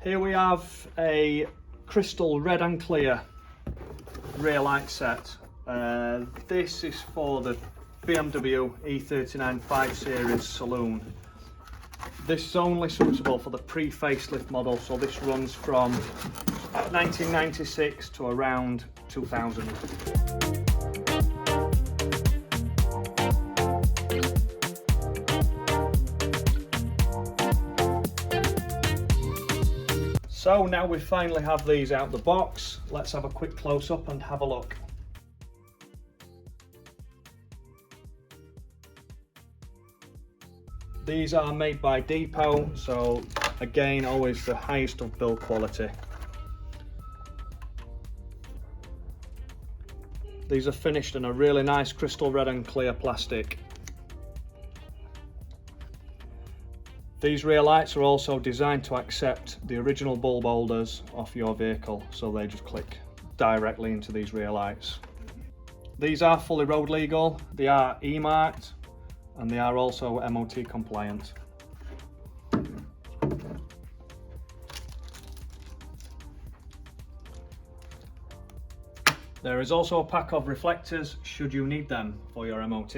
Here we have a crystal red and clear rear light set. This is for the BMW E39 5 Series Saloon. This is only suitable for the pre-facelift model, so this runs from 1996 to around 2000. So now we finally have these out the box, let's have a quick close-up and have a look. These are made by Depot, so again always the highest of build quality. These are finished in a really nice crystal red and clear plastic. These rear lights are also designed to accept the original bulb holders off your vehicle, so they just click directly into these rear lights. These are fully road legal, they are E-marked, and they are also MOT compliant. There is also a pack of reflectors should you need them for your MOT.